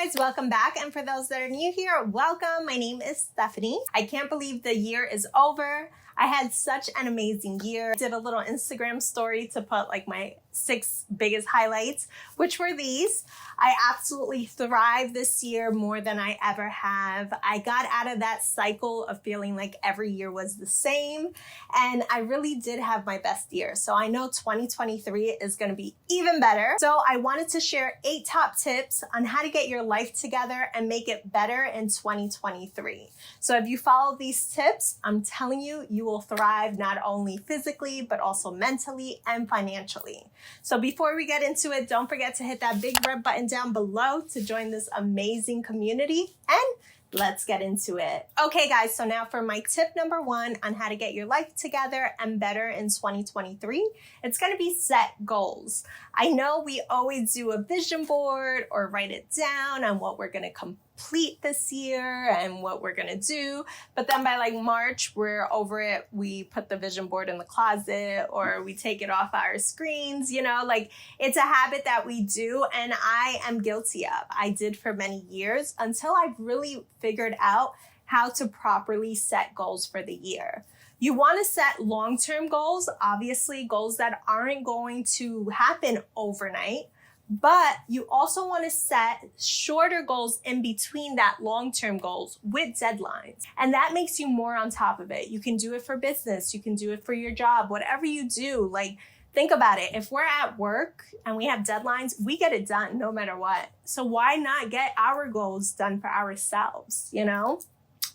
guys, welcome back. And for those that are new here, welcome. My name is Stephanie. I can't believe the year is over. I had such an amazing year. I did a little Instagram story to put like my 6 biggest highlights, which were these. I absolutely thrived this year more than I ever have. I got out of that cycle of feeling like every year was the same, and I really did have my best year. So I know 2023 is going to be even better. So I wanted to share 8 top tips on how to get your life together and make it better in 2023. So if you follow these tips, I'm telling you, you will thrive not only physically, but also mentally and financially. So before we get into it, don't forget to hit that big red button down below to join this amazing community, and let's get into it. Okay guys, so now for my tip number 1 on how to get your life together and better in 2023, it's going to be set goals. I know we always do a vision board or write it down on what we're going to complete this year and what we're going to do. But then by like March, we're over it. We put the vision board in the closet or we take it off our screens, you know, like it's a habit that we do. And I am guilty of. I did for many years until I really figured out how to properly set goals for the year. You want to set long-term goals, obviously goals that aren't going to happen overnight, but you also want to set shorter goals in between that long-term goals with deadlines. And that makes you more on top of it. You can do it for business. You can do it for your job, whatever you do. Like, think about it. If we're at work and we have deadlines, we get it done no matter what. So why not get our goals done for ourselves, you know?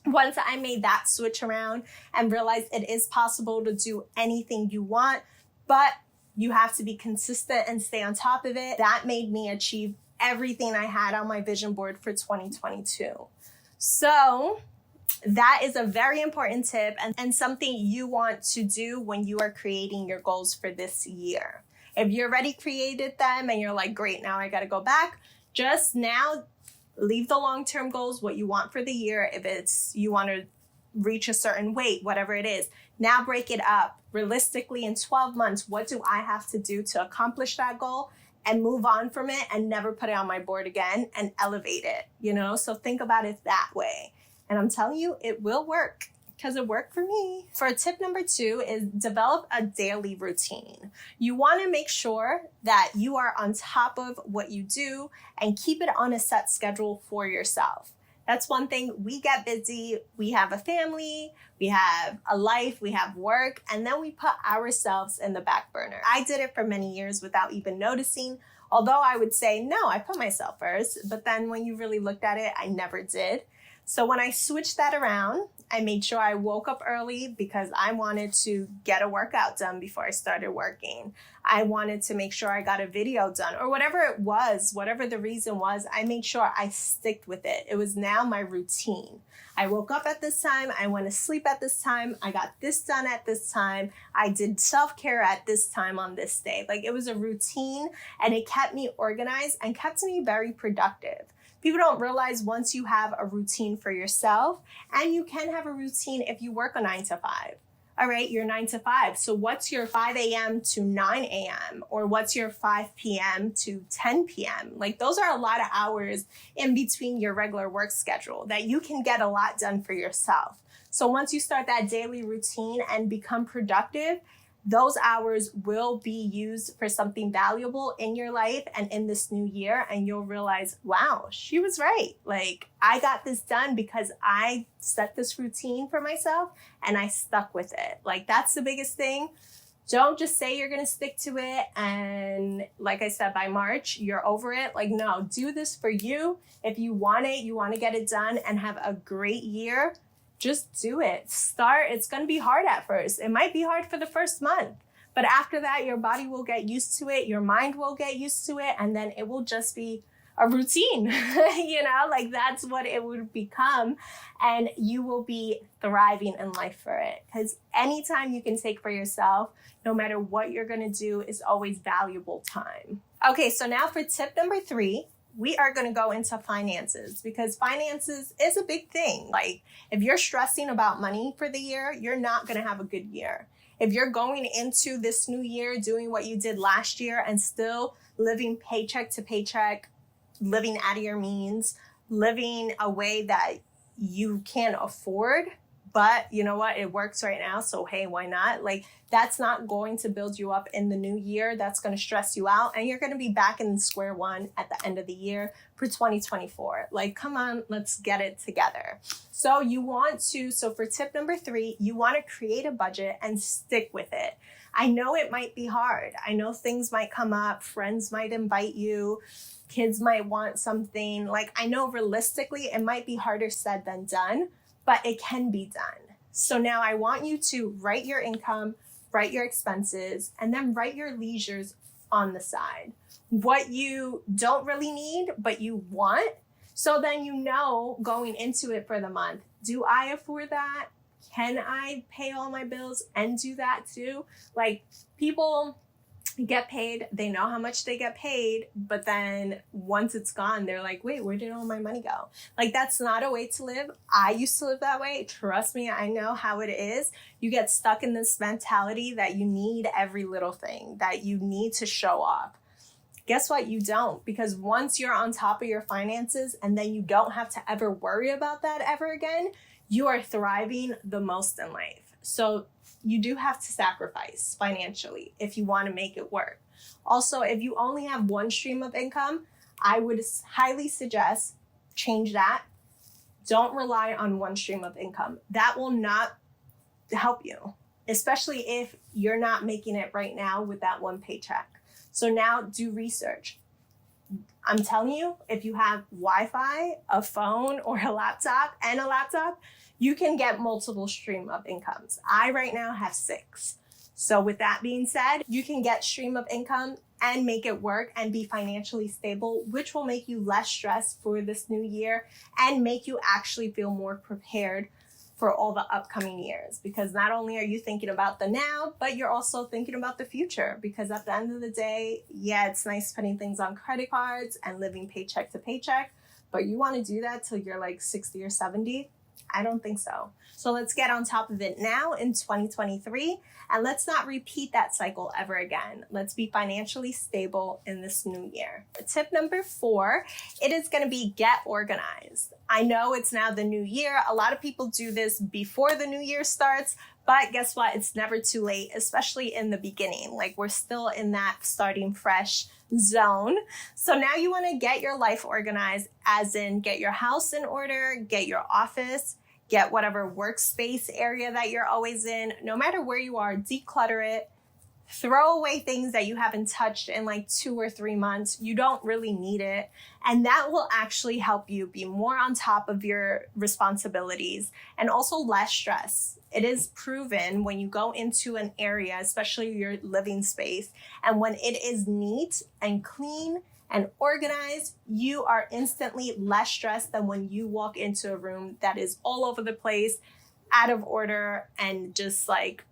Once I made that switch around and realized it is possible to do anything you want, but you have to be consistent and stay on top of it, that made me achieve everything I had on my vision board for 2022. So that is a very important tip and something you want to do when you are creating your goals for this year. If you already created them and you're like, great, now I got to go back, just now leave the long-term goals, what you want for the year. If it's you want to reach a certain weight, whatever it is, now break it up. Realistically, in 12 months, what do I have to do to accomplish that goal and move on from it and never put it on my board again and elevate it, you know? So think about it that way. And I'm telling you, it will work because it worked for me. For tip number 2 is develop a daily routine. You want to make sure that you are on top of what you do and keep it on a set schedule for yourself. That's one thing. We get busy. We have a family, we have a life, we have work, and then we put ourselves in the back burner. I did it for many years without even noticing, although I would say, no, I put myself first. But then when you really looked at it, I never did. So when I switched that around, I made sure I woke up early because I wanted to get a workout done before I started working. I wanted to make sure I got a video done or whatever it was, whatever the reason was, I made sure I sticked with it. It was now my routine. I woke up at this time. I went to sleep at this time. I got this done at this time. I did self-care at this time on this day. Like, it was a routine and it kept me organized and kept me very productive. People don't realize once you have a routine for yourself, and you can have a routine if you work a 9 to 5. All right, you're 9 to 5. So what's your 5 a.m. to 9 a.m. or what's your 5 p.m. to 10 p.m.? Like, those are a lot of hours in between your regular work schedule that you can get a lot done for yourself. So once you start that daily routine and become productive, those hours will be used for something valuable in your life and in this new year. And you'll realize, wow, she was right. Like, I got this done because I set this routine for myself and I stuck with it. Like, that's the biggest thing. Don't just say you're going to stick to it. And like I said, by March, you're over it. Like, no, do this for you. If you want it, you want to get it done and have a great year. Just do it. Start. It's going to be hard at first. It might be hard for the first month, but after that, your body will get used to it. Your mind will get used to it. And then it will just be a routine, you know, like that's what it would become. And you will be thriving in life for it. Because anytime you can take for yourself, no matter what you're going to do, is always valuable time. Okay, so now for tip number 3. We are going to go into finances because finances is a big thing. Like, if you're stressing about money for the year, you're not going to have a good year. If you're going into this new year doing what you did last year and still living paycheck to paycheck, living out of your means, living a way that you can't afford, but you know what, it works right now, so hey, why not? Like, that's not going to build you up in the new year. That's going to stress you out, and you're going to be back in square one at the end of the year for 2024. Like, come on, let's get it together. So for tip number 3, you want to create a budget and stick with it. I know it might be hard. I know things might come up, friends might invite you, kids might want something. Like, I know realistically it might be harder said than done, but it can be done. So now I want you to write your income, write your expenses, and then write your leisures on the side. What you don't really need, but you want. So then you know going into it for the month, do I afford that? Can I pay all my bills and do that too? Like, people get paid, they know how much they get paid, but then once it's gone, they're like, wait, where did all my money go? Like, that's not a way to live. I used to live that way. Trust me, I know how it is. You get stuck in this mentality that you need every little thing, that you need to show off. Guess what? You don't, because once you're on top of your finances and then you don't have to ever worry about that ever again, you are thriving the most in life. So you do have to sacrifice financially if you want to make it work. Also, if you only have one stream of income, I would highly suggest change that. Don't rely on one stream of income. That will not help you, especially if you're not making it right now with that one paycheck. So now do research. I'm telling you, if you have Wi-Fi, a phone, or a laptop, you can get multiple stream of incomes. I right now have 6. So with that being said, you can get stream of income and make it work and be financially stable, which will make you less stressed for this new year and make you actually feel more prepared for all the upcoming years. Because not only are you thinking about the now, but you're also thinking about the future. Because at the end of the day, yeah, it's nice spending things on credit cards and living paycheck to paycheck, but you want to do that till you're like 60 or 70? I don't think so. So let's get on top of it now in 2023, and let's not repeat that cycle ever again. Let's be financially stable in this new year. Tip number 4, it is going to be get organized. I know it's now the new year. A lot of people do this before the new year starts, but guess what? It's never too late, especially in the beginning. Like, we're still in that starting fresh zone. So now you want to get your life organized, as in get your house in order, get your office, get whatever workspace area that you're always in. No matter where you are, declutter it. Throw away things that you haven't touched in like 2 or 3 months. You don't really need it. And that will actually help you be more on top of your responsibilities and also less stress. It is proven when you go into an area, especially your living space, and when it is neat and clean and organized, you are instantly less stressed than when you walk into a room that is all over the place, out of order, and just like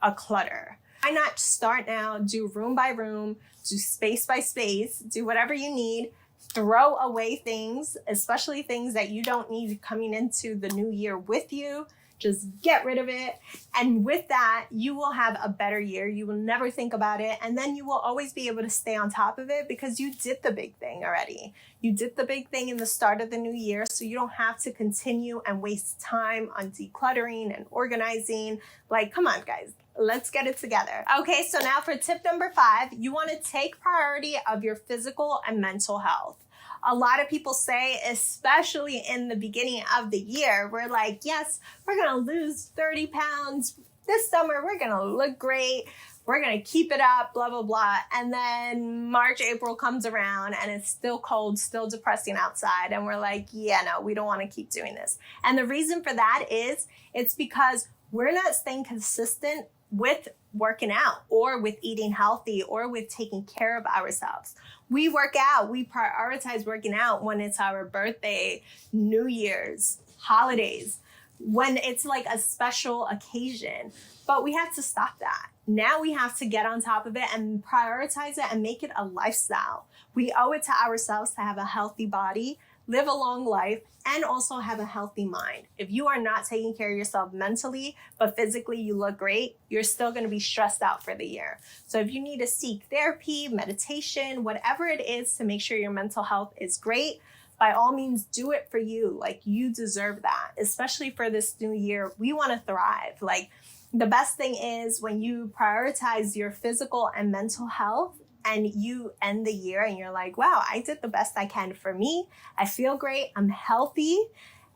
a clutter. Why not start now, do room by room, do space by space, do whatever you need, throw away things, especially things that you don't need coming into the new year with you. Just get rid of it. And with that, you will have a better year. You will never think about it. And then you will always be able to stay on top of it because you did the big thing already. You did the big thing in the start of the new year. So you don't have to continue and waste time on decluttering and organizing. Like, come on, guys. Let's get it together. Okay, so now for tip number 5, you want to take priority of your physical and mental health. A lot of people say, especially in the beginning of the year, we're like, yes, we're going to lose 30 pounds this summer. We're going to look great. We're going to keep it up, blah, blah, blah. And then March, April comes around and it's still cold, still depressing outside. And we're like, yeah, no, we don't want to keep doing this. And the reason for that is it's because we're not staying consistent with working out or with eating healthy or with taking care of ourselves. We work out, we prioritize working out when it's our birthday, New Year's, holidays, when it's like a special occasion. But we have to stop that. Now we have to get on top of it and prioritize it and make it a lifestyle. We owe it to ourselves to have a healthy body, live a long life, and also have a healthy mind. If you are not taking care of yourself mentally, but physically you look great, you're still going to be stressed out for the year. So if you need to seek therapy, meditation, whatever it is to make sure your mental health is great, by all means, do it for you. Like, you deserve that, especially for this new year. We want to thrive. Like, the best thing is when you prioritize your physical and mental health, and you end the year and you're like, wow, I did the best I can for me. I feel great. I'm healthy.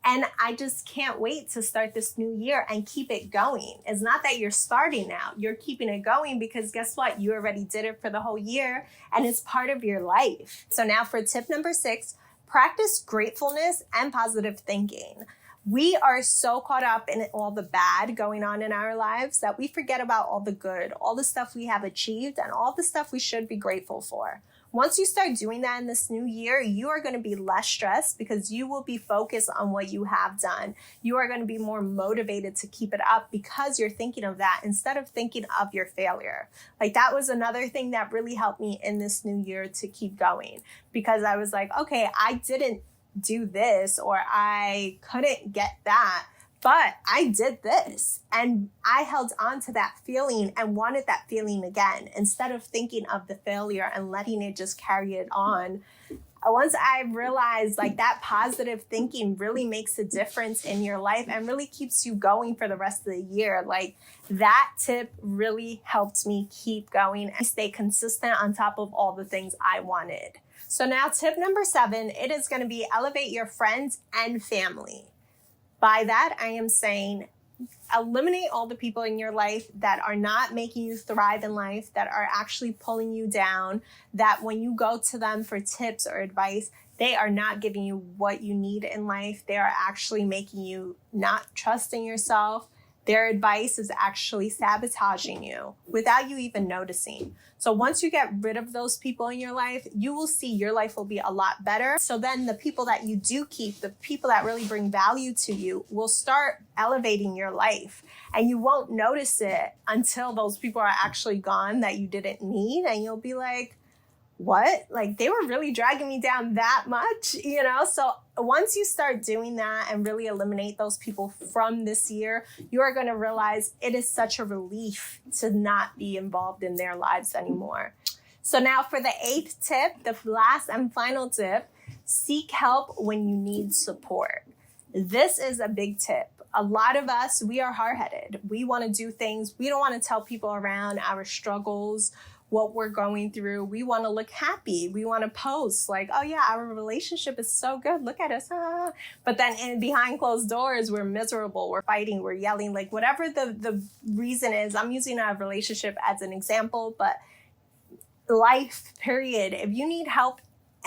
And I just can't wait to start this new year and keep it going. It's not that you're starting now. You're keeping it going because guess what? You already did it for the whole year and it's part of your life. So now for tip number 6, practice gratefulness and positive thinking. We are so caught up in all the bad going on in our lives that we forget about all the good, all the stuff we have achieved, and all the stuff we should be grateful for. Once you start doing that in this new year, you are going to be less stressed because you will be focused on what you have done. You are going to be more motivated to keep it up because you're thinking of that instead of thinking of your failure. Like, that was another thing that really helped me in this new year to keep going, because I was like, okay, I didn't do this, or I couldn't get that, but I did this, and I held on to that feeling and wanted that feeling again instead of thinking of the failure and letting it just carry it on. Once I realized like that positive thinking really makes a difference in your life and really keeps you going for the rest of the year, like, that tip really helped me keep going and stay consistent on top of all the things I wanted. So now tip number 7, it is going to be elevate your friends and family. By that, I am saying eliminate all the people in your life that are not making you thrive in life, that are actually pulling you down, that when you go to them for tips or advice, they are not giving you what you need in life. They are actually making you not trust in yourself. Their advice is actually sabotaging you without you even noticing. So once you get rid of those people in your life, you will see your life will be a lot better. So then the people that you do keep, the people that really bring value to you, will start elevating your life. And you won't notice it until those people are actually gone that you didn't need. And you'll be like, what? Like, they were really dragging me down that much, you know? So once you start doing that and really eliminate those people from this year, you are going to realize it is such a relief to not be involved in their lives anymore. So now for the 8th tip, the last and final tip, seek help when you need support. This is a big tip. A lot of us, we are hard-headed. We want to do things. We don't want to tell people around our struggles, what we're going through. We want to look happy. We want to post like, oh yeah, our relationship is so good. Look at us. Ah. But then behind closed doors, we're miserable. We're fighting. We're yelling. Like, whatever the reason is, I'm using our relationship as an example, but life, period. If you need help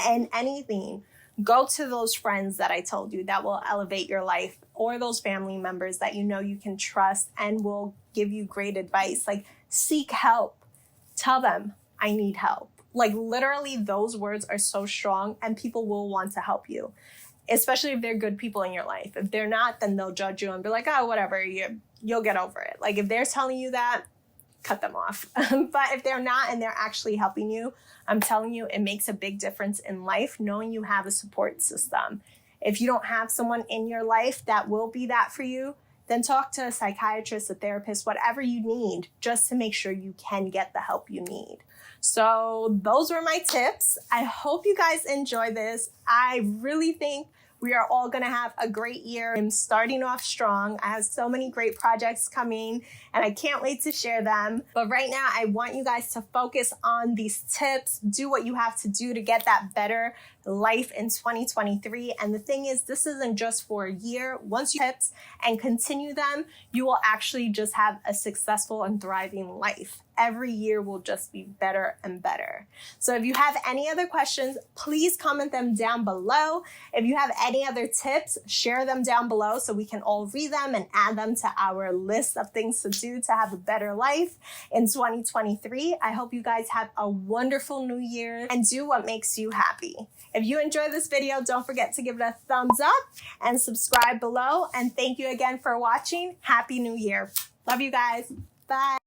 in anything, go to those friends that I told you that will elevate your life, or those family members that you know you can trust and will give you great advice. Like, seek help. Tell them, I need help. Like, literally, those words are so strong and people will want to help you, especially if they're good people in your life. If they're not, then they'll judge you and be like, oh, whatever, you'll get over it. Like, if they're telling you that, cut them off. But if they're not and they're actually helping you, I'm telling you, it makes a big difference in life knowing you have a support system. If you don't have someone in your life that will be that for you, then talk to a psychiatrist, a therapist, whatever you need, just to make sure you can get the help you need. So those were my tips. I hope you guys enjoy this. I really think we are all going to have a great year. I'm starting off strong. I have so many great projects coming and I can't wait to share them. But right now, I want you guys to focus on these tips. Do what you have to do to get that better life in 2023. And the thing is, this isn't just for a year. Once you tips and continue them, you will actually just have a successful and thriving life. Every year will just be better and better. So if you have any other questions, please comment them down below. If you have any other tips, share them down below so we can all read them and add them to our list of things to do to have a better life in 2023. I hope you guys have a wonderful new year and do what makes you happy. If you enjoyed this video, don't forget to give it a thumbs up and subscribe below. And thank you again for watching. Happy New Year. Love you guys. Bye.